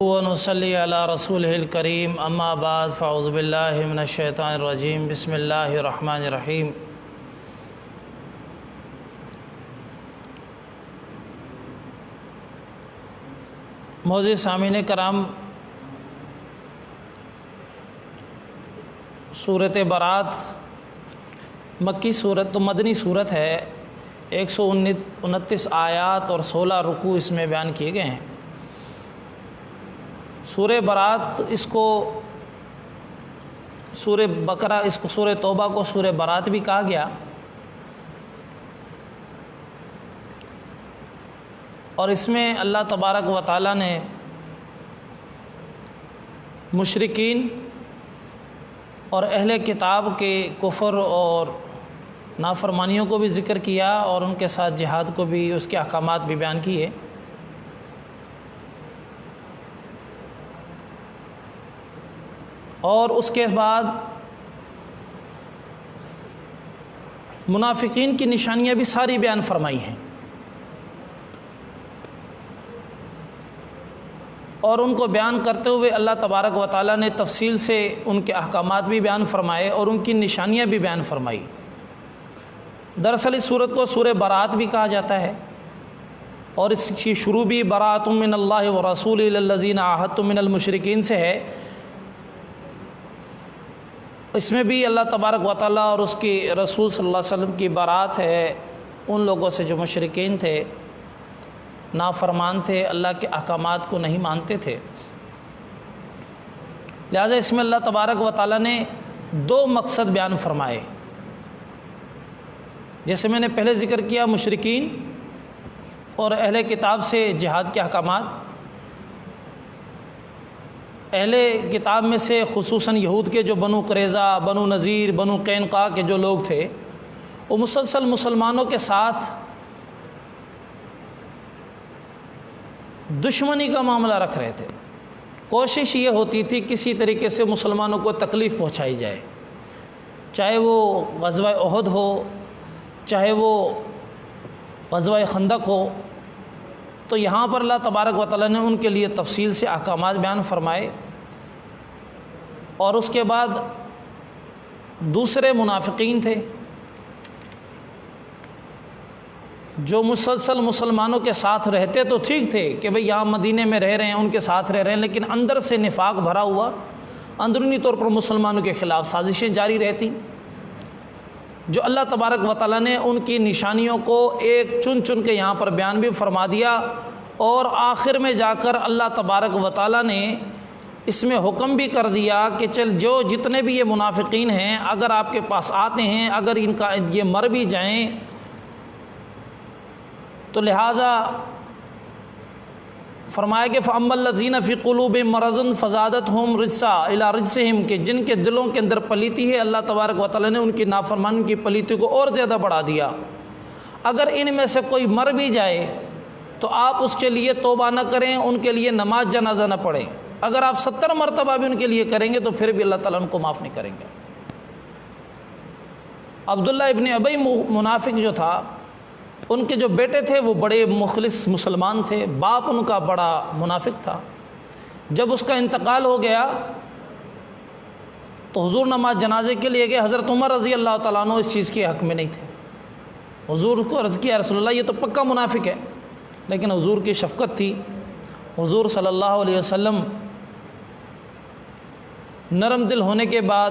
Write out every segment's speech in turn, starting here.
ونصلی علی رسولہ الکریم اما بعد فاعوذ باللہ من الشیطان الرجیم بسم اللہ الرحمن الرحیم۔ معزز سامعین کرام، سورۃ برات مکی صورت تو مدنی صورت ہے۔ 129 آیات اور 16 رکوع اس میں بیان کیے گئے ہیں۔ سورہ برات اس کو سورہ بقرہ، اس کو سورہ توبہ کو سورہ برات بھی کہا گیا، اور اس میں اللہ تبارک و تعالیٰ نے مشرکین اور اہل کتاب کے کفر اور نافرمانیوں کو بھی ذکر کیا، اور ان کے ساتھ جہاد کو بھی، اس کے احکامات بھی بیان کیے۔ اور اس کے بعد منافقین کی نشانیاں بھی ساری بیان فرمائی ہیں، اور ان کو بیان کرتے ہوئے اللہ تبارک و تعالیٰ نے تفصیل سے ان کے احکامات بھی بیان فرمائے اور ان کی نشانیاں بھی بیان فرمائی۔ دراصل اس صورت کو سورہ برات بھی کہا جاتا ہے، اور اس کی شروع بھی براۃ من اللہ ورسولہ الی الذین عاہدتم من المشرکین سے ہے۔ اس میں بھی اللہ تبارک و تعالیٰ اور اس کی رسول صلی اللہ علیہ وسلم کی برات ہے ان لوگوں سے جو مشرکین تھے، نافرمان تھے، اللہ کے احکامات کو نہیں مانتے تھے۔ لہذا اس میں اللہ تبارک و تعالیٰ نے 2 مقصد بیان فرمائے۔ جیسے میں نے پہلے ذکر کیا، مشرکین اور اہل کتاب سے جہاد کے احکامات۔ اہل کتاب میں سے خصوصاً یہود کے جو بنو قریظہ، بنو نذیر، بنو قینقاع کے جو لوگ تھے، وہ مسلسل مسلمانوں کے ساتھ دشمنی کا معاملہ رکھ رہے تھے۔ کوشش یہ ہوتی تھی کسی طریقے سے مسلمانوں کو تکلیف پہنچائی جائے، چاہے وہ غزوہ احد ہو، چاہے وہ غزوہ خندق ہو۔ تو یہاں پر اللہ تبارک و تعالیٰ نے ان کے لیے تفصیل سے احکامات بیان فرمائے، اور اس کے بعد دوسرے منافقین تھے جو مسلسل مسلمانوں کے ساتھ رہتے تو ٹھیک تھے کہ بھئی یہاں مدینے میں رہ رہے ہیں، ان کے ساتھ رہ رہے ہیں، لیکن اندر سے نفاق بھرا ہوا، اندرونی طور پر مسلمانوں کے خلاف سازشیں جاری رہتی، جو اللہ تبارک و تعالیٰ نے ان کی نشانیوں کو ایک چن چن کے یہاں پر بیان بھی فرما دیا، اور آخر میں جا کر اللہ تبارک و تعالیٰ نے اس میں حکم بھی کر دیا کہ جو جتنے بھی یہ منافقین ہیں، اگر آپ کے پاس آتے ہیں، اگر ان کا یہ مر بھی جائیں، تو لہٰذا فرمایا کہ فَأَمَّا الَّذِينَ فِي قُلُوبِهِم مَّرَضٌ فَزَادَتْهُمْ رِجْسًا إِلَىٰ رِجْسِهِمْ، کہ جن کے دلوں کے اندر پلیتی ہے، اللہ تبارک و تعالیٰ نے ان کی نافرمانی کی پلیتی کو اور زیادہ بڑھا دیا۔ اگر ان میں سے کوئی مر بھی جائے تو آپ اس کے لیے توبہ نہ کریں، ان کے لیے نماز جنازہ نہ پڑھیں۔ اگر آپ 70 مرتبہ بھی ان کے لیے کریں گے تو پھر بھی اللہ تعالیٰ ان کو معاف نہیں کریں گے۔ عبداللہ ابن ابی منافق جو تھا، ان کے جو بیٹے تھے وہ بڑے مخلص مسلمان تھے، باپ ان کا بڑا منافق تھا۔ جب اس کا انتقال ہو گیا تو حضور نماز جنازے کے لیے گئے۔ حضرت عمر رضی اللہ تعالیٰ عنہ اس چیز کے حق میں نہیں تھے۔ حضور کو عرض کیا، رسول اللہ یہ تو پکا منافق ہے، لیکن حضور کی شفقت تھی، حضور صلی اللہ علیہ وسلم نرم دل ہونے کے بعد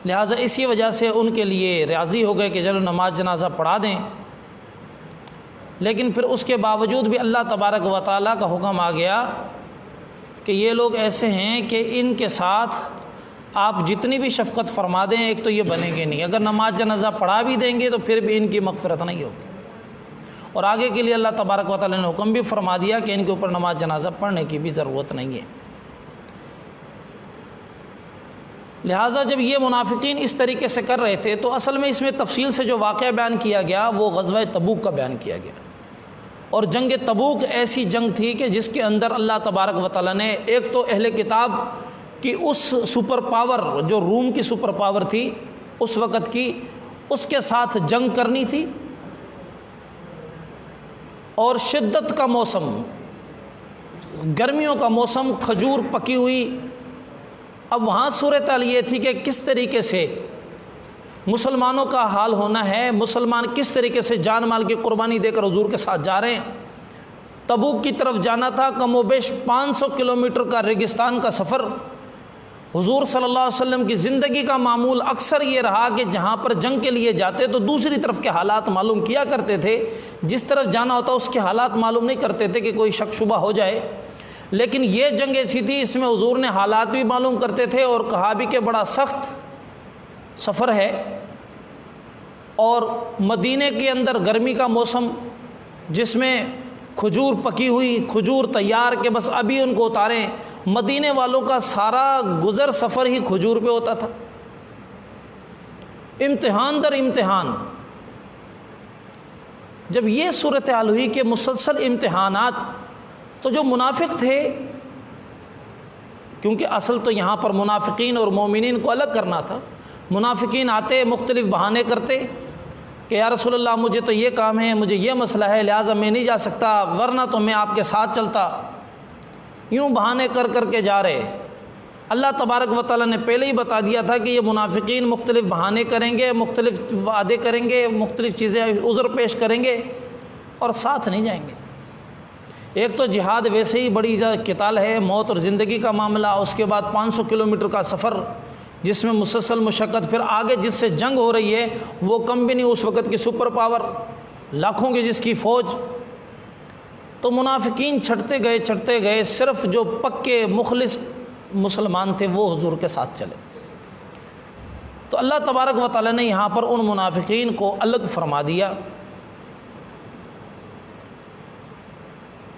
لہٰذا اسی وجہ سے ان کے لیے راضی ہو گئے کہ چلو نماز جنازہ پڑھا دیں۔ لیکن پھر اس کے باوجود بھی اللہ تبارک و تعالیٰ کا حکم آ گیا کہ یہ لوگ ایسے ہیں کہ ان کے ساتھ آپ جتنی بھی شفقت فرما دیں، ایک تو یہ بنیں گے نہیں، اگر نماز جنازہ پڑھا بھی دیں گے تو پھر بھی ان کی مغفرت نہیں ہوگی۔ اور آگے کے لیے اللہ تبارک و تعالیٰ نے حکم بھی فرما دیا کہ ان کے اوپر نماز جنازہ پڑھنے کی بھی ضرورت نہیں ہے۔ لہٰذا جب یہ منافقین اس طریقے سے کر رہے تھے تو اصل میں اس میں تفصیل سے جو واقعہ بیان کیا گیا وہ غزوہ تبوک کا بیان کیا گیا۔ اور جنگ تبوک ایسی جنگ تھی کہ جس کے اندر اللہ تبارک و تعالیٰ نے ایک تو اہل کتاب کی اس سپر پاور، جو روم کی سپر پاور تھی اس وقت کی، اس کے ساتھ جنگ کرنی تھی، اور شدت کا موسم، گرمیوں کا موسم، کھجور پکی ہوئی۔ اب وہاں صورتحال یہ تھی کہ کس طریقے سے مسلمانوں کا حال ہونا ہے، مسلمان کس طریقے سے جان مال کی قربانی دے کر حضور کے ساتھ جا رہے ہیں۔ تبوک کی طرف جانا تھا، کم و بیش 500 کلومیٹر کا ریگستان کا سفر۔ حضور صلی اللہ علیہ وسلم کی زندگی کا معمول اکثر یہ رہا کہ جہاں پر جنگ کے لیے جاتے تو دوسری طرف کے حالات معلوم کیا کرتے تھے، جس طرف جانا ہوتا اس کے حالات معلوم نہیں کرتے تھے کہ کوئی شک شبہ ہو جائے۔ لیکن یہ جنگ ایسی تھی، اس میں حضور نے حالات بھی معلوم کرتے تھے اور کہا بھی کہ بڑا سخت سفر ہے، اور مدینے کے اندر گرمی کا موسم جس میں کھجور پکی ہوئی، کھجور تیار کہ بس ابھی ان کو اتاریں۔ مدینے والوں کا سارا گزر سفر ہی کھجور پہ ہوتا تھا، امتحان در امتحان۔ جب یہ صورتحال ہوئی کہ مسلسل امتحانات، تو جو منافق تھے، کیونکہ اصل تو یہاں پر منافقین اور مومنین کو الگ کرنا تھا، منافقین آتے مختلف بہانے کرتے کہ یا رسول اللہ مجھے تو یہ کام ہے، مجھے یہ مسئلہ ہے، لہٰذا میں نہیں جا سکتا، ورنہ تو میں آپ کے ساتھ چلتا۔ یوں بہانے کر کر کے جا رہے۔ اللہ تبارک و تعالیٰ نے پہلے ہی بتا دیا تھا کہ یہ منافقین مختلف بہانے کریں گے، مختلف وعدے کریں گے، مختلف چیزیں عذر پیش کریں گے اور ساتھ نہیں جائیں گے۔ ایک تو جہاد ویسے ہی بڑی قتال ہے، موت اور زندگی کا معاملہ، اس کے بعد 500 کلومیٹر کا سفر جس میں مسلسل مشقت، پھر آگے جس سے جنگ ہو رہی ہے وہ کم بھی نہیں اس وقت کی سپر پاور، لاکھوں کی جس کی فوج۔ تو منافقین چھٹتے گئے، صرف جو پکے مخلص مسلمان تھے وہ حضور کے ساتھ چلے۔ تو اللہ تبارک و تعالیٰ نے یہاں پر ان منافقین کو الگ فرما دیا،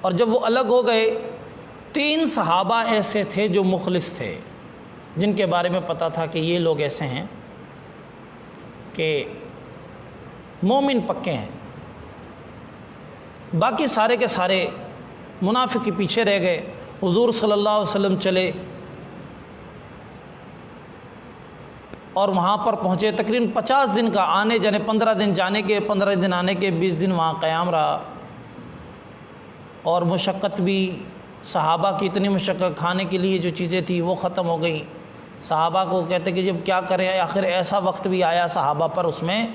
اور جب وہ الگ ہو گئے، 3 صحابہ ایسے تھے جو مخلص تھے، جن کے بارے میں پتہ تھا کہ یہ لوگ ایسے ہیں کہ مومن پکے ہیں۔ باقی سارے کے سارے منافق کے پیچھے رہ گئے۔ حضور صلی اللہ علیہ وسلم چلے اور وہاں پر پہنچے، تقریباً 50 دن کا آنے جانے، 15 دن جانے کے، 15 دن آنے کے، 20 دن وہاں قیام رہا، اور مشقت بھی صحابہ کی اتنی مشقت، کھانے کے لیے جو چیزیں تھیں وہ ختم ہو گئیں۔ صحابہ کو کہتے کہ جب کیا کریں، آخر ایسا وقت بھی آیا صحابہ پر اس میں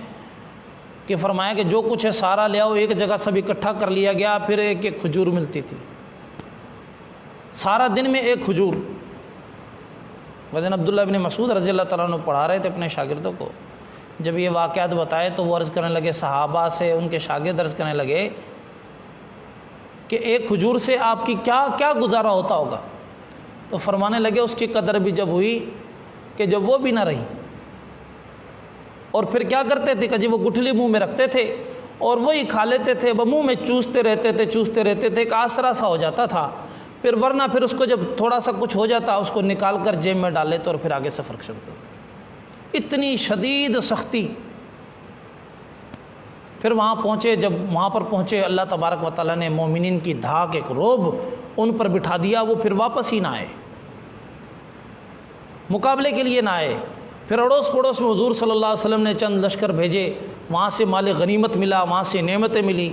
کہ فرمایا کہ جو کچھ ہے سارا لے آؤ، ایک جگہ سب اکٹھا کر لیا گیا، پھر ایک ایک کھجور ملتی تھی، سارا دن میں ایک کھجور۔ وزن عبداللہ بن مسعود رضی اللہ تعالیٰ عنہ پڑھا رہے تھے اپنے شاگردوں کو، جب یہ واقعات بتائے تو وہ عرض کرنے لگے، صحابہ سے ان کے شاگرد عرض کرنے لگے کہ ایک کھجور سے آپ کی کیا گزارا ہوتا ہوگا؟ تو فرمانے لگے اس کی قدر بھی جب ہوئی کہ جب وہ بھی نہ رہی، اور پھر کیا کرتے تھے کہ جب وہ گٹھلی منہ میں رکھتے تھے اور وہی کھا لیتے تھے، وہ منہ میں چوستے رہتے تھے، ایک آسرا سا ہو جاتا تھا، پھر ورنہ پھر اس کو جب تھوڑا سا کچھ ہو جاتا اس کو نکال کر جیب میں ڈال لیتے اور پھر آگے سفر شروع کرتے۔ اتنی شدید سختی۔ پھر وہاں پہنچے، جب وہاں پر پہنچے اللہ تبارک و تعالیٰ نے مومنین کی دھاک، ایک روب ان پر بٹھا دیا، وہ پھر واپس ہی نہ آئے، مقابلے کے لیے نہ آئے۔ پھر اڑوس پڑوس میں حضور صلی اللہ علیہ وسلم نے چند لشکر بھیجے، وہاں سے مال غنیمت ملا، وہاں سے نعمتیں ملی،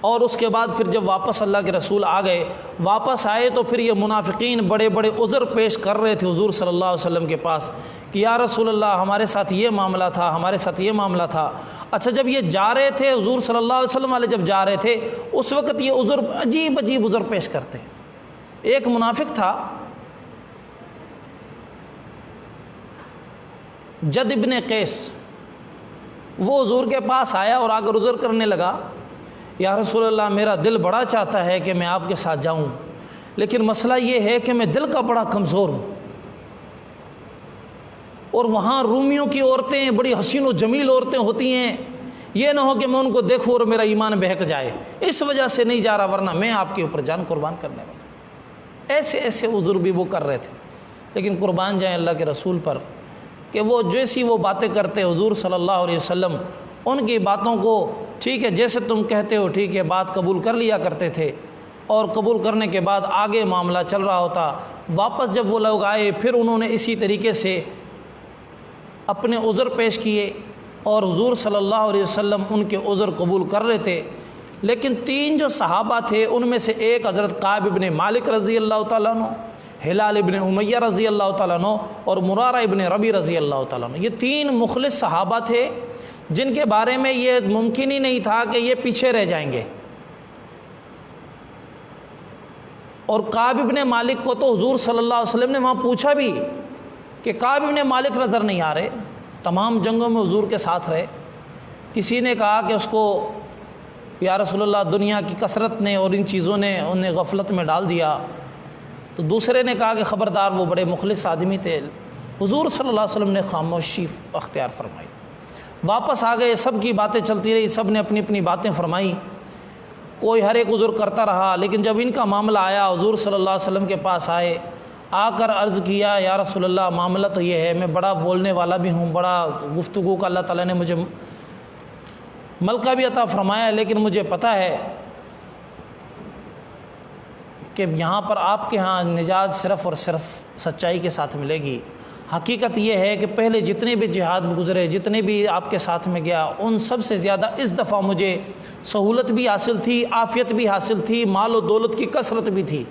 اور اس کے بعد پھر جب واپس اللہ کے رسول آ گئے، واپس آئے تو پھر یہ منافقین بڑے بڑے عذر پیش کر رہے تھے حضور صلی اللہ علیہ وسلم کے پاس کہ یا رسول اللہ ہمارے ساتھ یہ معاملہ تھا، ہمارے ساتھ یہ معاملہ تھا۔ اچھا، جب یہ جا رہے تھے حضور صلی اللہ علیہ وسلم والے جب جا رہے تھے اس وقت یہ عذر عجیب عذر پیش کرتے۔ ایک منافق تھا جد ابن قیس، وہ حضور کے پاس آیا اور آ کر عذر کرنے لگا، یا رسول اللہ میرا دل بڑا چاہتا ہے کہ میں آپ کے ساتھ جاؤں، لیکن مسئلہ یہ ہے کہ میں دل کا بڑا کمزور ہوں، اور وہاں رومیوں کی عورتیں بڑی حسین و جمیل عورتیں ہوتی ہیں، یہ نہ ہو کہ میں ان کو دیکھوں اور میرا ایمان بہک جائے، اس وجہ سے نہیں جا رہا، ورنہ میں آپ کے اوپر جان قربان کرنے والا۔ ایسے عذر بھی وہ کر رہے تھے، لیکن قربان جائیں اللہ کے رسول پر کہ وہ جیسی وہ باتیں کرتے حضور صلی اللہ علیہ وسلم ان کی باتوں کو ٹھیک ہے جیسے تم کہتے ہو ٹھیک ہے بات قبول کر لیا کرتے تھے، اور قبول کرنے کے بعد آگے معاملہ چل رہا ہوتا۔ واپس جب وہ لوگ آئے پھر انہوں نے اسی طریقے سے اپنے عذر پیش کیے، اور حضور صلی اللہ علیہ وسلم ان کے عذر قبول کر رہے تھے، لیکن 3 جو صحابہ تھے ان میں سے ایک حضرت کعب ابن مالک رضی اللہ تعالیٰ عنہ، ہلال ابن امیہ رضی اللہ تعالیٰ عنہ اور مرارہ ابن ربی رضی اللہ تعالیٰ عنہ، یہ 3 مخلص صحابہ تھے جن کے بارے میں یہ ممکن ہی نہیں تھا کہ یہ پیچھے رہ جائیں گے۔ اور کعب ابن مالک کو تو حضور صلی اللہ علیہ وسلم نے وہاں پوچھا بھی کہ کعب ابن مالک نظر نہیں آ رہے، تمام جنگوں میں حضور کے ساتھ رہے۔ کسی نے کہا کہ اس کو یا رسول اللہ دنیا کی کثرت نے اور ان چیزوں نے انہیں غفلت میں ڈال دیا، تو دوسرے نے کہا کہ خبردار وہ بڑے مخلص آدمی تھے۔ حضور صلی اللہ علیہ وسلم نے خاموشی اختیار فرمائی، واپس آ گئے، سب کی باتیں چلتی رہی، سب نے اپنی اپنی باتیں فرمائی، کوئی ہر ایک عذر کرتا رہا۔ لیکن جب ان کا معاملہ آیا حضور صلی اللہ علیہ وسلم کے پاس آئے، آ کر عرض کیا یا رسول اللہ معاملہ تو یہ ہے، میں بڑا بولنے والا بھی ہوں، بڑا گفتگو کا اللہ تعالیٰ نے مجھے ملکہ بھی عطا فرمایا، لیکن مجھے پتہ ہے کہ یہاں پر آپ کے ہاں نجات صرف اور صرف سچائی کے ساتھ ملے گی۔ حقیقت یہ ہے کہ پہلے جتنے بھی جہاد میں گزرے، جتنے بھی آپ کے ساتھ میں گیا، ان سب سے زیادہ اس دفعہ مجھے سہولت بھی حاصل تھی، عافیت بھی حاصل تھی، مال و دولت کی کثرت بھی تھی،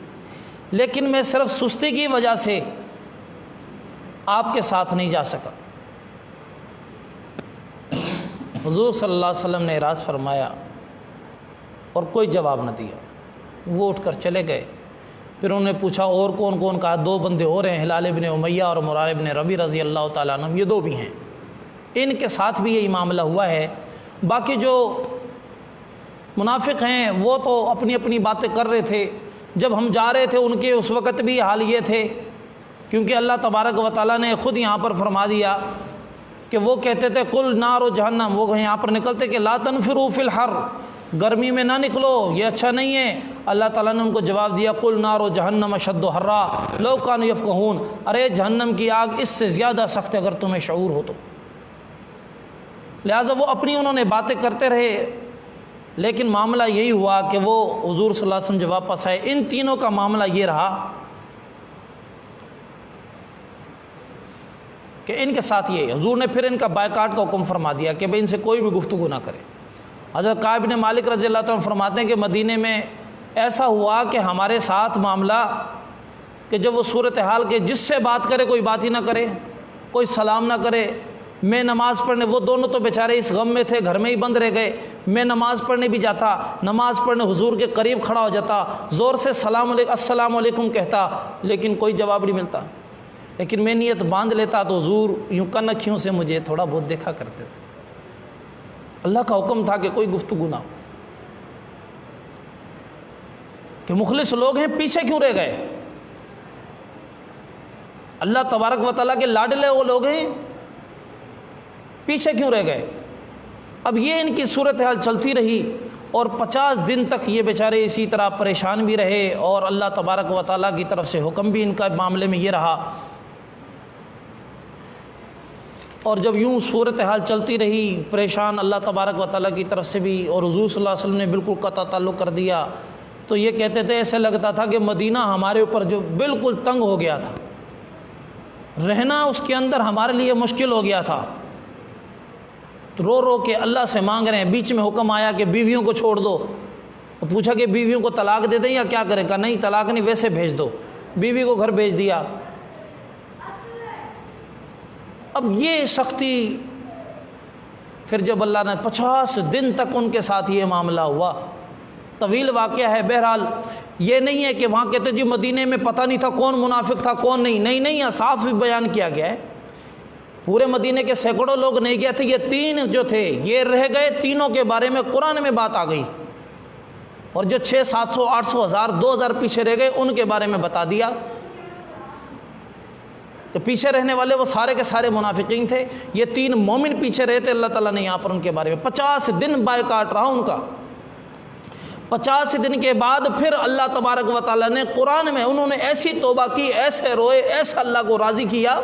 لیکن میں صرف سستی کی وجہ سے آپ کے ساتھ نہیں جا سکا۔ حضور صلی اللہ علیہ وسلم نے اعراض فرمایا اور کوئی جواب نہ دیا، وہ اٹھ کر چلے گئے۔ پھر انہوں نے پوچھا اور کون کون؟ کہا 2 بندے اور ہیں، ہلال ابن امیہ اور مرارہ ابن ربی رضی اللہ تعالیٰ عنہ، یہ 2 بھی ہیں، ان کے ساتھ بھی یہی معاملہ ہوا ہے۔ باقی جو منافق ہیں وہ تو اپنی اپنی باتیں کر رہے تھے، جب ہم جا رہے تھے ان کے اس وقت بھی حال یہ تھے، کیونکہ اللہ تبارک و تعالیٰ نے خود یہاں پر فرما دیا کہ وہ کہتے تھے قل نار و جہنم، وہ یہاں پر نکلتے کہ لا تنفروا فی الحر، گرمی میں نہ نکلو، یہ اچھا نہیں ہے۔ اللہ تعالیٰ نے ان کو جواب دیا قل نار و جہنم اشد حرا لو کانوا یفقہون، ارے جہنم کی آگ اس سے زیادہ سخت ہے اگر تمہیں شعور ہو تو۔ لہٰذا وہ اپنی انہوں نے باتیں کرتے رہے، لیکن معاملہ یہی ہوا کہ وہ حضور صلی اللہ علیہ وسلم جب واپس آئے، ان تینوں کا معاملہ یہ رہا کہ ان کے ساتھ یہ حضور نے پھر ان کا بائیکاٹ کا حکم فرما دیا کہ بھئی ان سے کوئی بھی گفتگو نہ کرے۔ حضرت کعب بن مالک رضی اللہ تعالیٰ فرماتے ہیں کہ مدینے میں ایسا ہوا کہ ہمارے ساتھ معاملہ کہ جب وہ صورتحال کے جس سے بات کرے کوئی بات ہی نہ کرے، کوئی سلام نہ کرے، میں نماز پڑھنے، وہ دونوں تو بیچارے اس غم میں تھے، گھر میں ہی بند رہ گئے، میں نماز پڑھنے بھی جاتا، نماز پڑھنے حضور کے قریب کھڑا ہو جاتا، زور سے السلام علیکم کہتا، لیکن کوئی جواب نہیں ملتا، لیکن میں نیت باندھ لیتا تو حضور یوں کن اکھیوں سے مجھے تھوڑا بہت دیکھا کرتے تھے۔ اللہ کا حکم تھا کہ کوئی گفتگو نہ ہو، کہ مخلص لوگ ہیں پیچھے کیوں رہ گئے؟ اللہ تبارک و تعالیٰ کے لاڈلے وہ لوگ ہیں، پیچھے کیوں رہ گئے؟ اب یہ ان کی صورتحال چلتی رہی اور 50 دن تک یہ بیچارے اسی طرح پریشان بھی رہے، اور اللہ تبارک و تعالیٰ کی طرف سے حکم بھی ان کا معاملے میں یہ رہا۔ اور جب یوں صورتحال چلتی رہی پریشان، اللہ تبارک و تعالیٰ کی طرف سے بھی، اور حضور صلی اللہ علیہ وسلم نے بالکل قطع تعلق کر دیا، تو یہ کہتے تھے ایسے لگتا تھا کہ مدینہ ہمارے اوپر جو بالکل تنگ ہو گیا تھا، رہنا اس کے اندر ہمارے لیے مشکل ہو گیا تھا، رو رو کے اللہ سے مانگ رہے ہیں۔ بیچ میں حکم آیا کہ بیویوں کو چھوڑ دو، پوچھا کہ بیویوں کو طلاق دے دیں یا کیا کریں؟ کہا نہیں طلاق نہیں، ویسے بھیج دو، بیوی کو گھر بھیج دیا۔ اب یہ سختی، پھر جب اللہ نے 50 دن تک ان کے ساتھ یہ معاملہ ہوا، طویل واقعہ ہے، بہرحال یہ نہیں ہے کہ وہاں کہتے جی مدینے میں پتہ نہیں تھا کون منافق تھا کون نہیں، نہیں صاف بھی بیان کیا گیا ہے، پورے مدینے کے سینکڑوں لوگ نہیں گئے تھے، یہ 3 جو تھے یہ رہ گئے، تینوں کے بارے میں قرآن میں بات آ گئی، اور جو 600 700 800 1000 2000 پیچھے رہ گئے ان کے بارے میں بتا دیا۔ تو پیچھے رہنے والے وہ سارے کے سارے منافقین تھے، یہ 3 مومن پیچھے رہے تھے، اللہ تعالیٰ نے یہاں پر ان کے بارے میں 50 دن بائیکاٹ رہا ان کا۔ 50 دن کے بعد پھر اللہ تبارک و تعالیٰ نے قرآن میں انہوں نے ایسی توبہ کی، ایسے روئے، ایسا اللہ کو راضی کیا،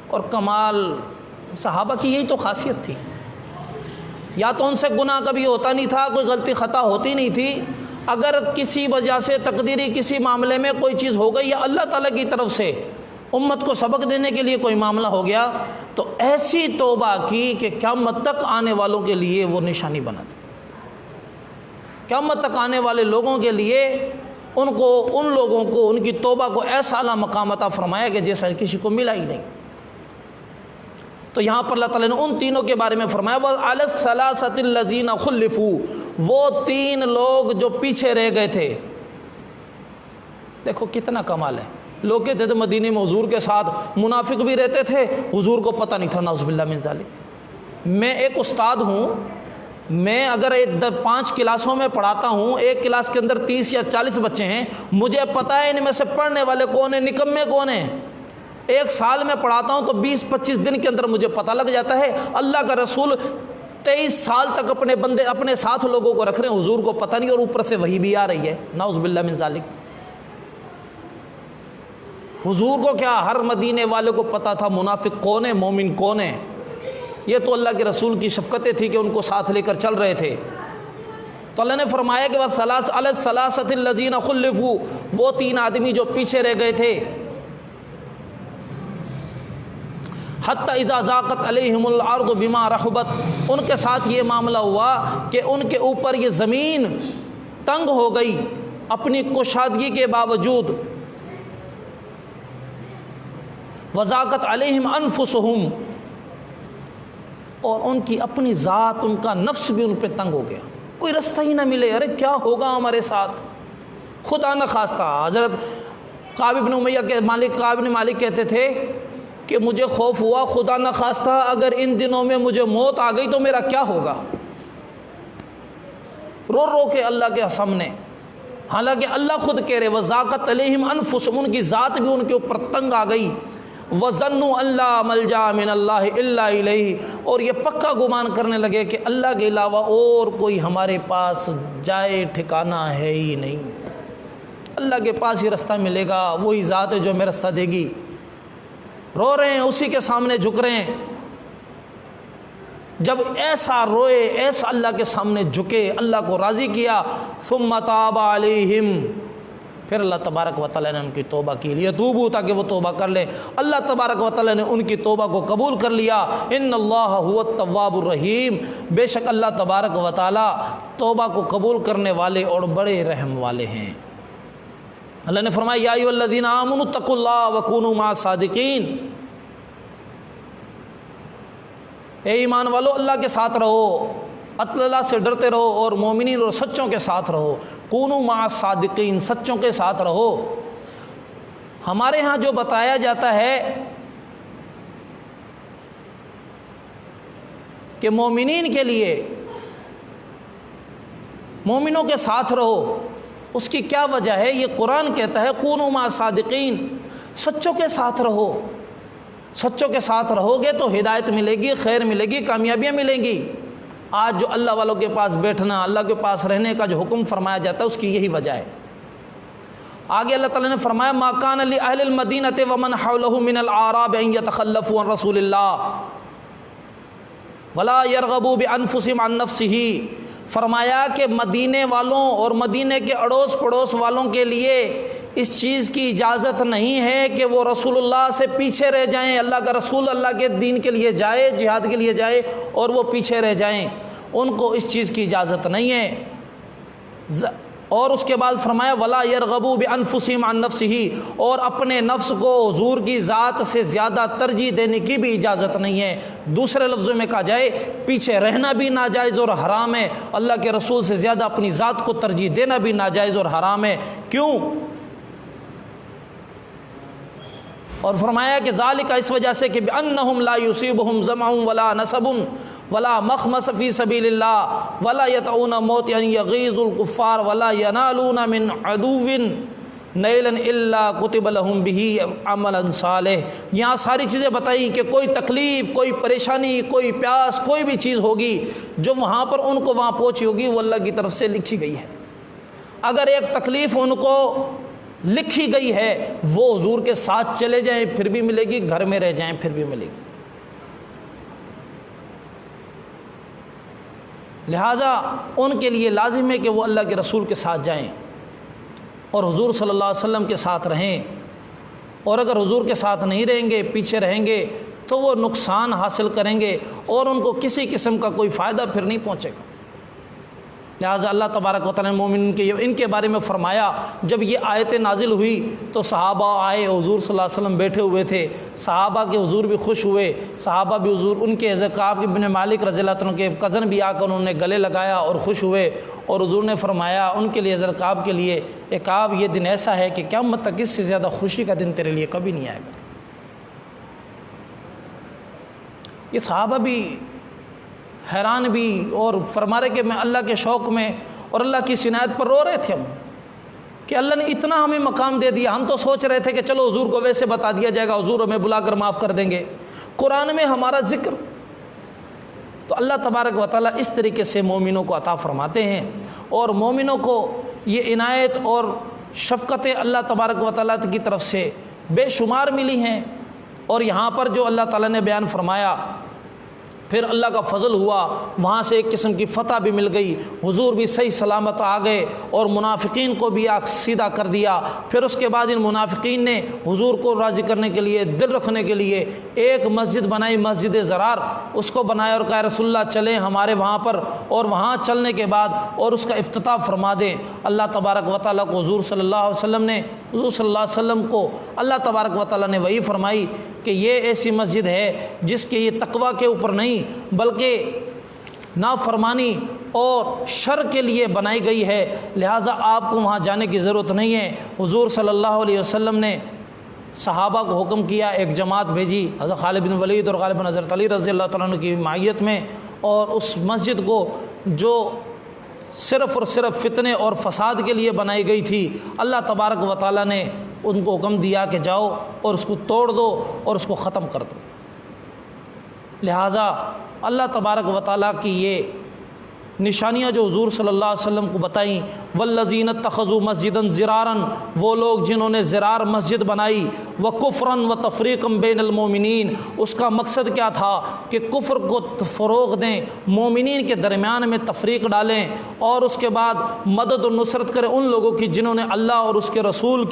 اور کمال صحابہ کی یہی تو خاصیت تھی، یا تو ان سے گناہ کبھی ہوتا نہیں تھا، کوئی غلطی خطا ہوتی نہیں تھی، اگر کسی وجہ سے تقدیری کسی معاملے میں کوئی چیز ہو گئی یا اللہ تعالیٰ کی طرف سے امت کو سبق دینے کے لیے کوئی معاملہ ہو گیا، تو ایسی توبہ کی کہ قیامت تک آنے والوں کے لیے وہ نشانی بنا دی۔ قیامت تک آنے والے لوگوں کے لیے ان لوگوں کو ان کی توبہ کو ایسا اعلیٰ مقام عطا فرمایا کہ جیسا کسی کو ملا ہی نہیں۔ تو یہاں پر اللہ تعالیٰ نے ان تینوں کے بارے میں فرمایا وَعَلَى الثَّلَاثَةِ الَّذِينَ خُلِّفُوا، وہ 3 لوگ جو پیچھے رہ گئے تھے۔ دیکھو کتنا کمال ہے، لوگ کہتے تھے مدینے میں حضور کے ساتھ منافق بھی رہتے تھے، حضور کو پتہ نہیں تھا، نعوذ باللہ من ذالک۔ میں ایک استاد ہوں، میں اگر 5 کلاسوں میں پڑھاتا ہوں، ایک کلاس کے اندر 30 یا 40 بچے ہیں، مجھے پتہ ہے ان میں سے پڑھنے والے کون ہیں، نکمے کون ہیں۔ ایک سال میں پڑھاتا ہوں تو 20-25 دن کے اندر مجھے پتہ لگ جاتا ہے۔ اللہ کا رسول 23 سال تک اپنے بندے اپنے ساتھ لوگوں کو رکھ رہے ہیں، حضور کو پتہ نہیں، اور اوپر سے وحی بھی آ رہی ہے، نعوذ باللہ من ذالک۔ حضور کو کیا، ہر مدینے والے کو پتہ تھا منافق کون ہے، مومن کون ہے۔ یہ تو اللہ کے رسول کی شفقتیں تھی کہ ان کو ساتھ لے کر چل رہے تھے۔ تو اللہ نے فرمایا کہ عَلَى الثَّلَاثَةِ الَّذِينَ خُلِّفُوا، وہ 3 آدمی جو پیچھے رہ گئے تھے، حَتَّى إِذَا ضَاقَتْ عَلَيْهِمُ الْأَرْضُ بِمَا رَحُبَتْ، ان کے ساتھ یہ معاملہ ہوا کہ ان کے اوپر یہ زمین تنگ ہو گئی اپنی کشادگی کے باوجود۔ وَضَاقَتْ عَلَيْهِمْ أَنفُسُهُمْ، اور ان کی اپنی ذات، ان کا نفس بھی ان پہ تنگ ہو گیا، کوئی رستہ ہی نہ ملے، ارے کیا ہوگا ہمارے ساتھ۔ خدا نہ خواستہ حضرت کعب بن امیہ کے کعب بن مالک کہتے تھے کہ مجھے خوف ہوا، خدا نہ خواستہ اگر ان دنوں میں مجھے موت آ گئی تو میرا کیا ہوگا۔ رو رو کے اللہ کے سامنے، حالانکہ اللہ خود کہہ رہے وَضَاقَتْ عَلَيْهِمْ أَنفُسُهُمْ، ان کی ذات بھی ان کے اوپر تنگ آ گئی۔ وَظَنُّوا أَن لَّا مَلْجَأَ مِنَ اللَّهِ إِلَّا إِلَيْهِ، اور یہ پکا گمان کرنے لگے کہ اللہ کے علاوہ اور کوئی ہمارے پاس جائے ٹھکانہ ہے ہی نہیں، اللہ کے پاس ہی رستہ ملے گا، وہی ذات ہے جو ہمیں رستہ دے گی۔ رو رہے ہیں، اسی کے سامنے جھک رہے ہیں۔ جب ایسا روئے، ایسا اللہ کے سامنے جھکے، اللہ کو راضی کیا، ثُمَّ تَابَ عَلَيْهِمْ، پھر اللہ تبارک و تعالیٰ نے ان کی توبہ کی لیے، توبو، تاکہ وہ توبہ کر لیں۔ اللہ تبارک و تعالیٰ نے ان کی توبہ کو قبول کر لیا۔ ان اللہ هو التواب الرحیم، بے شک اللہ تبارک و تعالیٰ توبہ کو قبول کرنے والے اور بڑے رحم والے ہیں۔ اللہ نے فرمایا یا ایھا الذین آمنوا اتقوا اللہ وکونوا مع الصادقین، اے ایمان والو اللہ کے ساتھ رہو، اللہ سے ڈرتے رہو اور مومنین اور سچوں کے ساتھ رہو۔ کونوا مع الصادقین، سچوں کے ساتھ رہو۔ ہمارے ہاں جو بتایا جاتا ہے کہ مومنین کے لیے مومنوں کے ساتھ رہو، اس کی کیا وجہ ہے؟ یہ قرآن کہتا ہے کونوا مع الصادقین، سچوں کے ساتھ رہو۔ سچوں کے ساتھ رہو گے تو ہدایت ملے گی، خیر ملے گی، کامیابیاں ملیں گی۔ آج جو اللہ والوں کے پاس بیٹھنا، اللہ کے پاس رہنے کا جو حکم فرمایا جاتا ہے، اس کی یہی وجہ ہے۔ آگے اللہ تعالیٰ نے فرمایا ما کان لأہل المدینۃ ومن حولهم من الاعراب ان یتخلفوا عن رسول اللہ ولا يرغبوا بانفسهم عن نفسه، فرمایا کہ مدینے والوں اور مدینے کے اڑوس پڑوس والوں کے لیے اس چیز کی اجازت نہیں ہے کہ وہ رسول اللہ سے پیچھے رہ جائیں، اللہ کا رسول اللہ کے دین کے لیے جائے، جہاد کے لیے جائے اور وہ پیچھے رہ جائیں، ان کو اس چیز کی اجازت نہیں ہے۔ اور اس کے بعد فرمایا ولا يرغبوا بانفسهم عن نفسه، اور اپنے نفس کو حضور کی ذات سے زیادہ ترجیح دینے کی بھی اجازت نہیں ہے۔ دوسرے لفظوں میں کہا جائے پیچھے رہنا بھی ناجائز اور حرام ہے، اللہ کے رسول سے زیادہ اپنی ذات کو ترجیح دینا بھی ناجائز اور حرام ہے۔ کیوں؟ اور فرمایا کہ ذالک، اس وجہ سے کہ بأنہم لا یصیبہم ظمأ ولا نصب ولا مخمص فی سبیل اللہ ولا یطعون موطئا یغیظ الکفار ولا ینالون من عدو نیلا الا کتب لہم بہ عملا صالح۔ یہاں ساری چیزیں بتائیں کہ کوئی تکلیف، کوئی پریشانی، کوئی پیاس، کوئی بھی چیز ہوگی جو وہاں پر ان کو وہاں پہنچی ہوگی، وہ اللہ کی طرف سے لکھی گئی ہے۔ اگر ایک تکلیف ان کو لکھی گئی ہے، وہ حضور کے ساتھ چلے جائیں پھر بھی ملے گی، گھر میں رہ جائیں پھر بھی ملے گی۔ لہٰذا ان کے لیے لازم ہے کہ وہ اللہ کے رسول کے ساتھ جائیں اور حضور صلی اللہ علیہ وسلم کے ساتھ رہیں، اور اگر حضور کے ساتھ نہیں رہیں گے، پیچھے رہیں گے، تو وہ نقصان حاصل کریں گے اور ان کو کسی قسم کا کوئی فائدہ پھر نہیں پہنچے گا۔ لہٰذا اللہ تبارک و تعالیٰ نے مومنین کے ان کے بارے میں فرمایا۔ جب یہ آیتیں نازل ہوئی تو صحابہ آئے، حضور صلی اللہ علیہ وسلم بیٹھے ہوئے تھے، صحابہ کے حضور بھی خوش ہوئے، صحابہ بھی حضور ان کے کعب بن مالک رضی اللہ عنہ کے کزن بھی آ کر انہوں نے گلے لگایا اور خوش ہوئے، اور حضور نے فرمایا ان کے لیے حضرت کعب کے لیے، اے کعب یہ دن ایسا ہے کہ قیامت تک اس سے زیادہ خوشی کا دن تیرے لیے کبھی نہیں آئے گا۔ یہ صحابہ بھی حیران بھی اور فرما رہے کہ میں اللہ کے شوق میں اور اللہ کی عنایت پر رو رہے تھے ہم کہ اللہ نے اتنا ہمیں مقام دے دیا۔ ہم تو سوچ رہے تھے کہ چلو حضور کو ویسے بتا دیا جائے گا، حضور ہمیں بلا کر معاف کر دیں گے، قرآن میں ہمارا ذکر۔ تو اللہ تبارک و تعالیٰ اس طریقے سے مومنوں کو عطا فرماتے ہیں، اور مومنوں کو یہ عنایت اور شفقتیں اللہ تبارک و تعالیٰ کی طرف سے بے شمار ملی ہیں۔ اور یہاں پر جو اللہ تعالیٰ نے بیان فرمایا، پھر اللہ کا فضل ہوا، وہاں سے ایک قسم کی فتح بھی مل گئی، حضور بھی صحیح سلامت آ گئے اور منافقین کو بھی سیدھا کر دیا۔ پھر اس کے بعد ان منافقین نے حضور کو راضی کرنے کے لیے، دل رکھنے کے لیے ایک مسجد بنائی، مسجد زرار، اس کو بنایا اور کہا رسول اللہ چلیں ہمارے وہاں پر، اور وہاں چلنے کے بعد اور اس کا افتتاح فرما دیں۔ اللہ تبارک و تعالیٰ کو حضور صلی اللہ علیہ وسلم نے، حضور صلی اللہ علیہ وسلم کو اللہ تبارک و تعالیٰ نے وہی فرمائی کہ یہ ایسی مسجد ہے جس کے یہ تقویٰ کے اوپر نہیں بلکہ نافرمانی اور شر کے لیے بنائی گئی ہے، لہٰذا آپ کو وہاں جانے کی ضرورت نہیں ہے۔ حضور صلی اللہ علیہ وسلم نے صحابہ کو حکم کیا، ایک جماعت بھیجی حضرت خالد بن ولید اور غالباً حضرت علی رضی اللہ تعالیٰ عنہ کی معیت میں، اور اس مسجد کو جو صرف اور صرف فتنے اور فساد کے لیے بنائی گئی تھی، اللہ تبارک و تعالیٰ نے ان کو حکم دیا کہ جاؤ اور اس کو توڑ دو اور اس کو ختم کر دو۔ لہٰذا اللہ تبارک و تعالیٰ کی یہ نشانیاں جو حضور صلی اللہ علیہ وسلم کو بتائیں، والذین اتخذوا مسجدا ضرارا، وہ لوگ جنہوں نے ضرار مسجد بنائی، وکفرا وتفریقا بین المومنین، اس کا مقصد کیا تھا کہ کفر کو فروغ دیں، مومنین کے درمیان میں تفریق ڈالیں، اور اس کے بعد مدد و نصرت کریں ان لوگوں کی جنہوں نے اللہ اور اس کے رسول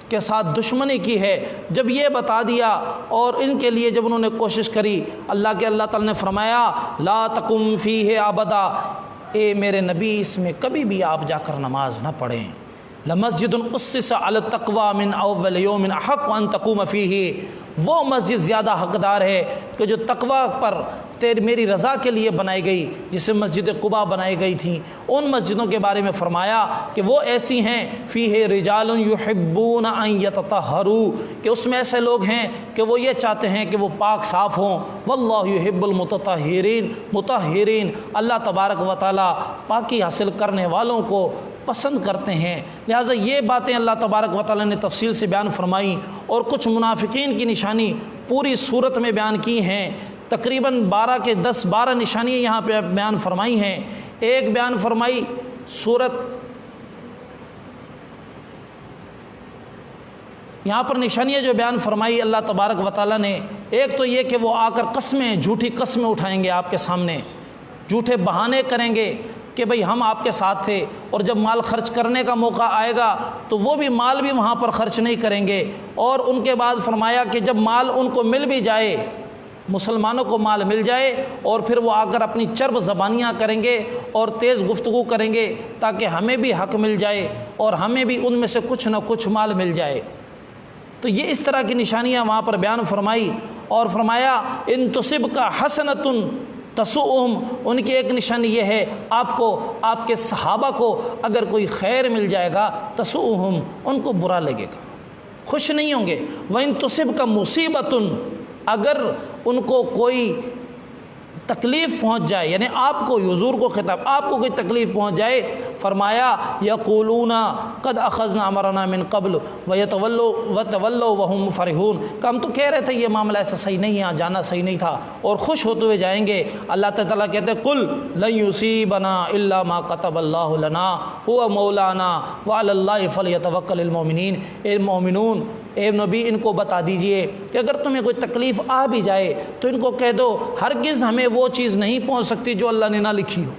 کے ساتھ دشمنی کی ہے۔ جب یہ بتا دیا اور ان کے لیے جب انہوں نے کوشش کری، اللہ تعالیٰ نے فرمایا لا تقم فیہ ابدا، اے میرے نبی اس میں کبھی بھی آپ جا کر نماز نہ پڑھیں۔ لمسجد اسس علی التقوی من اول یوم احق ان تقوم فیہ، وہ مسجد زیادہ حقدار ہے کہ جو تقوی پر میری رضا کے لیے بنائی گئی، جسے مسجد قباء بنائی گئی تھی۔ ان مسجدوں کے بارے میں فرمایا کہ وہ ایسی ہیں فیہ رجال یحبون ان یتطہروا، کہ اس میں ایسے لوگ ہیں کہ وہ یہ چاہتے ہیں کہ وہ پاک صاف ہوں، واللہ یحب المتطہرین، مطہرین، اللہ تبارک و تعالیٰ پاکی حاصل کرنے والوں کو پسند کرتے ہیں۔ لہٰذا یہ باتیں اللہ تبارک و تعالیٰ نے تفصیل سے بیان فرمائیں، اور کچھ منافقین کی نشانی پوری صورت میں بیان کی ہیں، تقریباً 12 نشانیاں یہاں پہ بیان فرمائی ہیں۔ ایک بیان فرمائی صورت، یہاں پر نشانیاں جو بیان فرمائی اللہ تبارک و تعالیٰ نے، ایک تو یہ کہ وہ آ کر قسمیں، جھوٹی قسمیں اٹھائیں گے آپ کے سامنے، جھوٹے بہانے کریں گے کہ بھئی ہم آپ کے ساتھ تھے، اور جب مال خرچ کرنے کا موقع آئے گا تو وہ بھی مال بھی وہاں پر خرچ نہیں کریں گے۔ اور ان کے بعد فرمایا کہ جب مال ان کو مل بھی جائے، مسلمانوں کو مال مل جائے، اور پھر وہ آ کر اپنی چرب زبانیاں کریں گے اور تیز گفتگو کریں گے تاکہ ہمیں بھی حق مل جائے اور ہمیں بھی ان میں سے کچھ نہ کچھ مال مل جائے۔ تو یہ اس طرح کی نشانیاں وہاں پر بیان فرمائی، اور فرمایا ان تصب کا حسنۃ تسؤہم، ان کی ایک نشانی یہ ہے آپ کو، آپ کے صحابہ کو اگر کوئی خیر مل جائے گا تسؤہم، ان کو برا لگے گا، خوش نہیں ہوں گے۔ وَإِن تُصِبْكَ مُصِيبَةٌ، اگر ان کو کوئی تکلیف پہنچ جائے، یعنی آپ کو، حضور کو خطاب، آپ کو کوئی تکلیف پہنچ جائے، فرمایا یقولون قد اخذنا امرنا من قبل وتولوا وهم فرحون، کہ ہم تو کہہ رہے تھے یہ معاملہ ایسا صحیح نہیں ہے، جانا صحیح نہیں تھا، اور خوش ہوتے ہوئے جائیں گے۔ اللہ تعالیٰ کہتے ہیں قل لن یصیبنا الا ما كتب اللہ لنا هو مولانا وعلى اللہ فلیتوکل المؤمنین، اے مومنون، اے نبی ان کو بتا دیجئے کہ اگر تمہیں کوئی تکلیف آ بھی جائے تو ان کو کہہ دو ہرگز ہمیں وہ چیز نہیں پہنچ سکتی جو اللہ نے نہ لکھی ہو،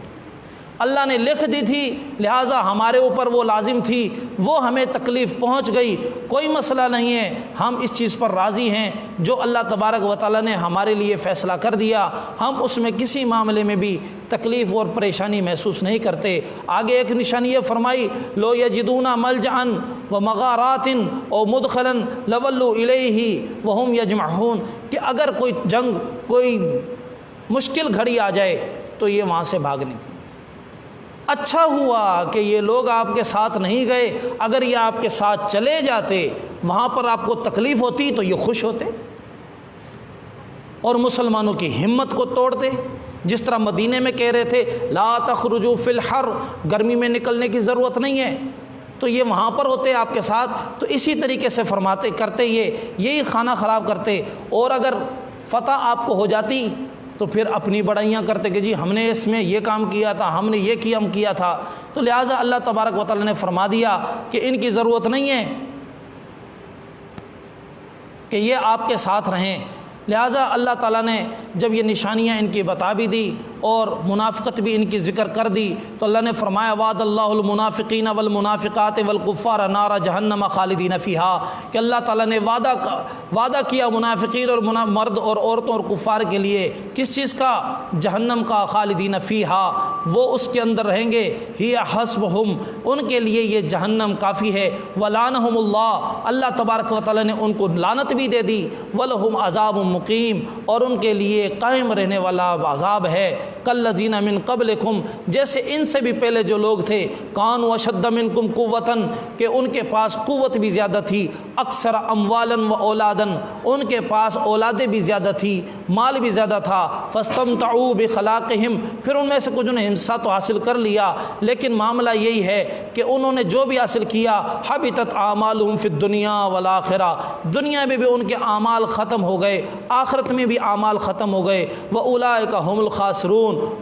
اللہ نے لکھ دی تھی، لہٰذا ہمارے اوپر وہ لازم تھی، وہ ہمیں تکلیف پہنچ گئی، کوئی مسئلہ نہیں ہے، ہم اس چیز پر راضی ہیں جو اللہ تبارک و تعالیٰ نے ہمارے لیے فیصلہ کر دیا، ہم اس میں کسی معاملے میں بھی تکلیف اور پریشانی محسوس نہیں کرتے۔ آگے ایک نشانی یہ فرمائی، لو یجدون ملجأ ومغارات او مدخلا لولوا الیہ وہم یجمعون، کہ اگر کوئی جنگ، کوئی مشکل گھڑی آ جائے تو یہ وہاں سے بھاگ نکلے۔ اچھا ہوا کہ یہ لوگ آپ کے ساتھ نہیں گئے، اگر یہ آپ کے ساتھ چلے جاتے، وہاں پر آپ کو تکلیف ہوتی تو یہ خوش ہوتے اور مسلمانوں کی ہمت کو توڑتے، جس طرح مدینے میں کہہ رہے تھے لا تخرجوا فی الحر، گرمی میں نکلنے کی ضرورت نہیں ہے، تو یہ وہاں پر ہوتے آپ کے ساتھ تو اسی طریقے سے فرماتے کرتے، یہی خانہ خراب کرتے، اور اگر فتح آپ کو ہو جاتی تو پھر اپنی بڑائیاں کرتے کہ جی ہم نے اس میں یہ کام کیا تھا، ہم نے یہ کیا تھا، تو لہٰذا اللہ تبارک و تعالیٰ نے فرما دیا کہ ان کی ضرورت نہیں ہے کہ یہ آپ کے ساتھ رہیں۔ لہٰذا اللہ تعالیٰ نے جب یہ نشانیاں ان کی بتا بھی دی اور منافقت بھی ان کی ذکر کر دی تو اللہ نے فرمایا وعد اللہ المنافقین والمنافقات والکفار نار جہنم خالدین فیہا، کہ اللہ تعالیٰ نے وعدہ کیا منافقین اور مرد اور عورتوں اور کفار کے لیے کس چیز کا؟ جہنم کا، خالدین فیہا، وہ اس کے اندر رہیں گے، ہی حسبہم، ان کے لیے یہ جہنم کافی ہے، ولعنہم اللہ، اللہ تبارک و تعالیٰ نے ان کو لعنت بھی دے دی، ولہم عذاب مقیم، اور ان کے لیے قائم رہنے والا عذاب ہے، کالذین من قبلکم، جیسے ان سے بھی پہلے جو لوگ تھے، کانوا اشد منکم قوتاً، کہ ان کے پاس قوت بھی زیادہ تھی، اکثر اموالا و اولاداً، ان کے پاس اولادیں بھی زیادہ تھی، مال بھی زیادہ تھا، فاستمتعوا بخلاقہم، پھر ان میں سے کچھ نے حصہ تو حاصل کر لیا، لیکن معاملہ یہی ہے کہ انہوں نے جو بھی حاصل کیا، حبطت اعمالہم فی الدنیا والآخرہ، دنیا میں بھی ان کے اعمال ختم ہو گئے، آخرت میں بھی اعمال ختم ہو گئے، وَأُولَئِكَ هُمُ الْخَاسِرُونَ،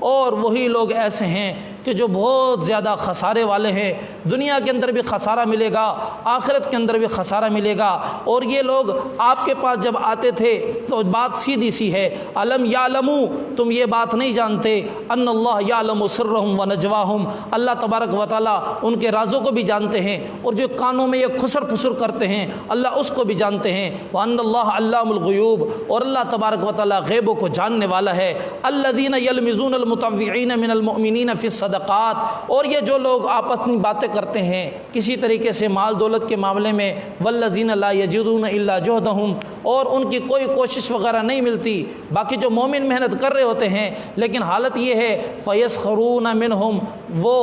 اور وہی لوگ ایسے ہیں کہ جو بہت زیادہ خسارے والے ہیں، دنیا کے اندر بھی خسارہ ملے گا، آخرت کے اندر بھی خسارہ ملے گا۔ اور یہ لوگ آپ کے پاس جب آتے تھے تو بات سیدھی سی ہے، الم یعلموا، تم یہ بات نہیں جانتے، ان اللہ یعلم سرہم و نجواہم، اللہ تبارک و تعالیٰ ان کے رازوں کو بھی جانتے ہیں، اور جو کانوں میں یہ خسر پھسر کرتے ہیں اللہ اس کو بھی جانتے ہیں، وان اللہ علام الغیوب، اور اللہ تبارک و تعالیٰ غیبوں کو جاننے والا ہے، الذین یلمزون المطوعین من المؤمنین فی الصدقات، اور یہ جو لوگ آپس میں باتیں کرتے ہیں کسی طریقے سے مال دولت کے معاملے میں، والذین لا یجدون الا جہدہم، اور ان کی کوئی کوشش وغیرہ نہیں ملتی، باقی جو مومن محنت کر رہے ہوتے ہیں، لیکن حالت یہ ہے فیسخرون منہم، وہ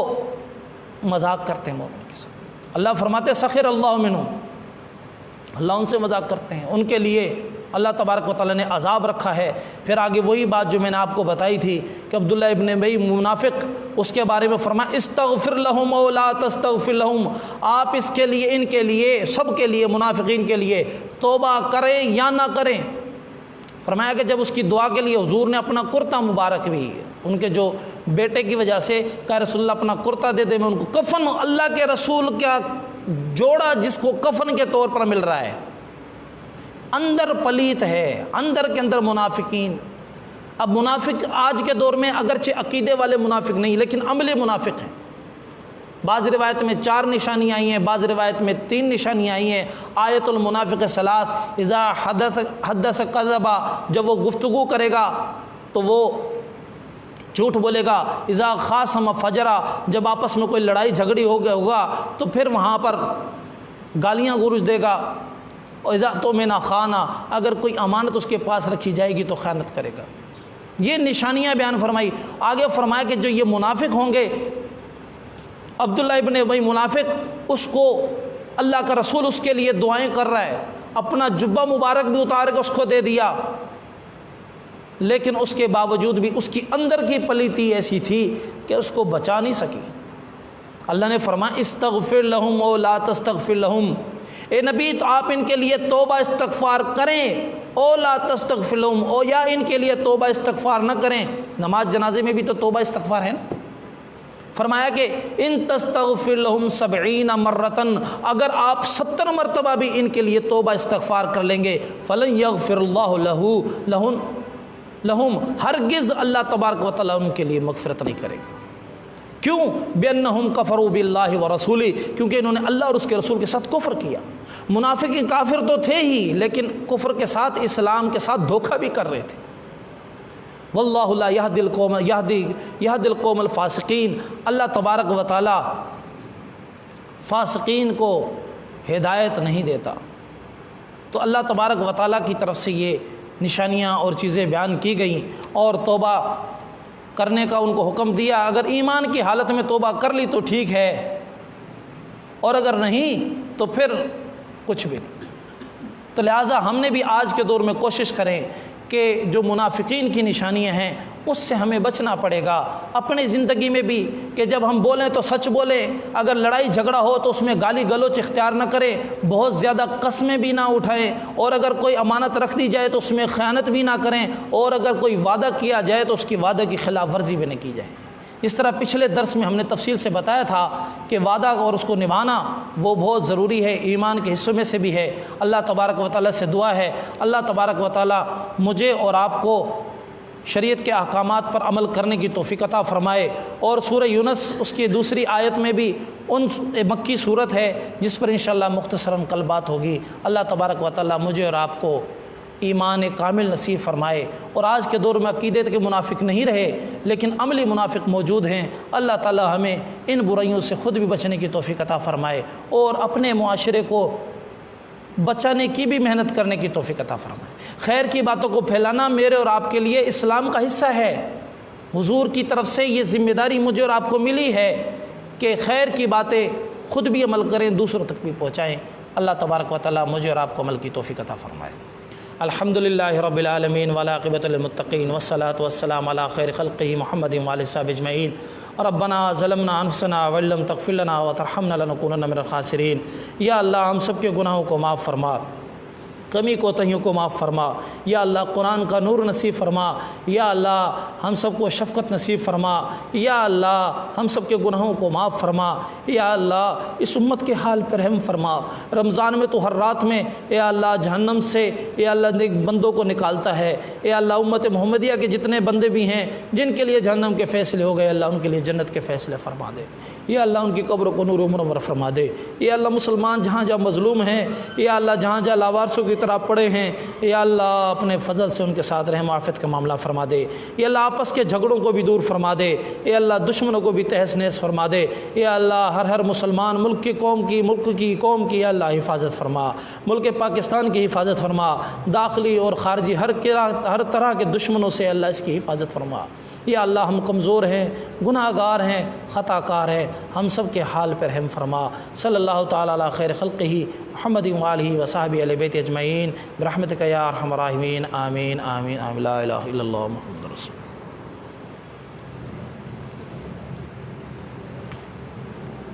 مذاق کرتے ہیں مومن کے ساتھ، اللہ فرماتے سخر اللہ منہم، اللہ ان سے مذاق کرتے ہیں، ان کے لیے اللہ تبارک و تعالیٰ نے عذاب رکھا ہے۔ پھر آگے وہی بات جو میں نے آپ کو بتائی تھی کہ عبداللہ ابن ابی منافق، اس کے بارے میں فرمایا استغفر لہم او لا تستغفر لہم، آپ اس کے لیے، ان کے لیے، سب کے لیے، منافقین کے لیے توبہ کریں یا نہ کریں۔ فرمایا کہ جب اس کی دعا کے لیے حضور نے اپنا کرتا مبارک بھی، ان کے جو بیٹے کی وجہ سے کہا رسول اللہ اپنا کرتا دے دے، میں ان کو کفن، اللہ کے رسول کا جوڑا جس کو کفن کے طور پر مل رہا ہے، اندر پلیت ہے، اندر کے اندر منافقین۔ اب منافق آج کے دور میں اگرچہ عقیدے والے منافق نہیں لیکن عملی منافق ہیں، بعض روایت میں 4 نشانیاں آئی ہیں، بعض روایت میں 3 نشانیاں آئی ہیں۔ آیت المنافق ثلاث، اذا حدث کذب، جب وہ گفتگو کرے گا تو وہ جھوٹ بولے گا، اذا خاصم فجرا، جب آپس میں کوئی لڑائی جھگڑی ہوگا تو پھر وہاں پر گالیاں گلوچ دے گا، اذا اؤتمن خان، اگر کوئی امانت اس کے پاس رکھی جائے گی تو خیانت کرے گا۔ یہ نشانیاں بیان فرمائی۔ آگے فرمایا کہ جو یہ منافق ہوں گے، عبداللہ ابن ابی منافق، اس کو اللہ کا رسول اس کے لیے دعائیں کر رہا ہے، اپنا جبہ مبارک بھی اتار کے اس کو دے دیا، لیکن اس کے باوجود بھی اس کی اندر کی پلیتی ایسی تھی کہ اس کو بچا نہیں سکی۔ اللہ نے فرمایا استغفر لہم او لا تستغفر لہم، اے نبی تو آپ ان کے لیے توبہ استغفار کریں، او لا تستغفر لہم، او یا ان کے لیے توبہ استغفار نہ کریں۔ نماز جنازے میں بھی تو توبہ استغفار ہے نا۔ فرمایا کہ ان تستغفر لہم 70 مرتن، اگر آپ 70 مرتبہ بھی ان کے لیے توبہ استغفار کر لیں گے، فلن یغفر اللہ لہم، ہرگز اللہ تبارک و تعالیٰ ان کے لیے مغفرت نہیں کرے گا۔ کیوں؟ بِأَنَّهُمْ كَفَرُوا بِاللَّهِ وَرَسُولِهِ، کیونکہ انہوں نے اللہ اور اس کے رسول کے ساتھ کفر کیا۔ منافقین کافر تو تھے ہی، لیکن کفر کے ساتھ اسلام کے ساتھ دھوکہ بھی کر رہے تھے۔ وَاللَّهُ لَا يَهْدِي الْقَوْمَ الْفَاسِقِينَ، اللہ تبارک و تعالی فاسقین کو ہدایت نہیں دیتا۔ تو اللہ تبارک و تعالیٰ کی طرف سے یہ نشانیاں اور چیزیں بیان کی گئیں اور توبہ کرنے کا ان کو حکم دیا۔ اگر ایمان کی حالت میں توبہ کر لی تو ٹھیک ہے، اور اگر نہیں تو پھر کچھ بھی نہیں۔ تو لہٰذا ہم نے بھی آج کے دور میں کوشش کریں کہ جو منافقین کی نشانیاں ہیں اس سے ہمیں بچنا پڑے گا اپنی زندگی میں بھی، کہ جب ہم بولیں تو سچ بولیں، اگر لڑائی جھگڑا ہو تو اس میں گالی گلوچ اختیار نہ کریں، بہت زیادہ قسمیں بھی نہ اٹھائیں، اور اگر کوئی امانت رکھ دی جائے تو اس میں خیانت بھی نہ کریں، اور اگر کوئی وعدہ کیا جائے تو اس کی وعدہ کی خلاف ورزی بھی نہ کی جائے۔ جس طرح پچھلے درس میں ہم نے تفصیل سے بتایا تھا کہ وعدہ اور اس کو نبھانا وہ بہت ضروری ہے، ایمان کے حصوں میں سے بھی ہے۔ اللہ تبارک و تعالیٰ سے دعا ہے اللہ تبارک و تعالیٰ مجھے اور آپ کو شریعت کے احکامات پر عمل کرنے کی توفیق عطا فرمائے۔ اور سورہ یونس اس کی دوسری آیت میں بھی مکی صورت ہے جس پر انشاءاللہ مختصراً کل بات ہوگی۔ اللہ تبارک و تعالیٰ مجھے اور آپ کو ایمان کامل نصیب فرمائے، اور آج کے دور میں عقیدت کے منافق نہیں رہے لیکن عملی منافق موجود ہیں۔ اللہ تعالیٰ ہمیں ان برائیوں سے خود بھی بچنے کی توفیق عطا فرمائے اور اپنے معاشرے کو بچانے کی بھی محنت کرنے کی توفیق عطا فرمائے۔ خیر کی باتوں کو پھیلانا میرے اور آپ کے لیے اسلام کا حصہ ہے۔ حضور کی طرف سے یہ ذمہ داری مجھے اور آپ کو ملی ہے کہ خیر کی باتیں خود بھی عمل کریں، دوسروں تک بھی پہنچائیں۔ اللہ تبارک و تعالیٰ مجھے اور آپ کو عمل کی توفیق عطا فرمائے۔ الحمدللہ رب العالمین والعاقبۃ للمتقین والصلاۃ والسلام علی خیر خلقہ محمد وآلہ وصحبہ اجمعین۔ ربنا ظلمنا انفسنا وان لم تغفر لنا وترحمنا لنکونن من الخاسرین۔ یا اللہ ہم سب کے گناہوں کو معاف فرما، کمی کوتاہیوں کو معاف فرما۔ یا اللہ قرآن کا نور نصیب فرما۔ یا اللہ ہم سب کو شفقت نصیب فرما۔ یا اللہ ہم سب کے گناہوں کو معاف فرما۔ یا اللہ اس امت کے حال پر رحم فرما۔ رمضان میں تو ہر رات میں یا اللہ جہنم سے یا اللہ نیک بندوں کو نکالتا ہے۔ یا اللہ امت محمدیہ کے جتنے بندے بھی ہیں جن کے لیے جہنم کے فیصلے ہو گئے، اللہ ان کے لیے جنت کے فیصلے فرما دے۔ یا اللہ ان کی قبروں کو نور و منور فرما دے۔ یا اللہ مسلمان جہاں جہاں مظلوم ہیں، یا اللہ جہاں جہاں لاوارثوں کی طرح پڑے ہیں، یا اللہ اپنے فضل سے ان کے ساتھ رحم و عافیت کا معاملہ فرما دے۔ یا اللہ آپس کے جھگڑوں کو بھی دور فرما دے۔ یا اللہ دشمنوں کو بھی تہس نہس فرما دے۔ یا اللہ ہر مسلمان ملک کی قوم کی یا اللہ حفاظت فرما۔ ملک پاکستان کی حفاظت فرما، داخلی اور خارجی ہر طرح کے دشمنوں سے اللہ اس کی حفاظت فرما۔ یا اللہ ہم کمزور ہیں، گناہ گار ہیں، خطا کار ہیں، ہم سب کے حال پر رحم فرما۔ صلی اللہ تعالیٰ علی خیر خلقہ محمد وآلہ وصحبہ اہل بیت اجمعین برحمتک یا ارحم الراحمین، آمین آمین آمین، لا الہ الا اللہ محمد رسول اللہ۔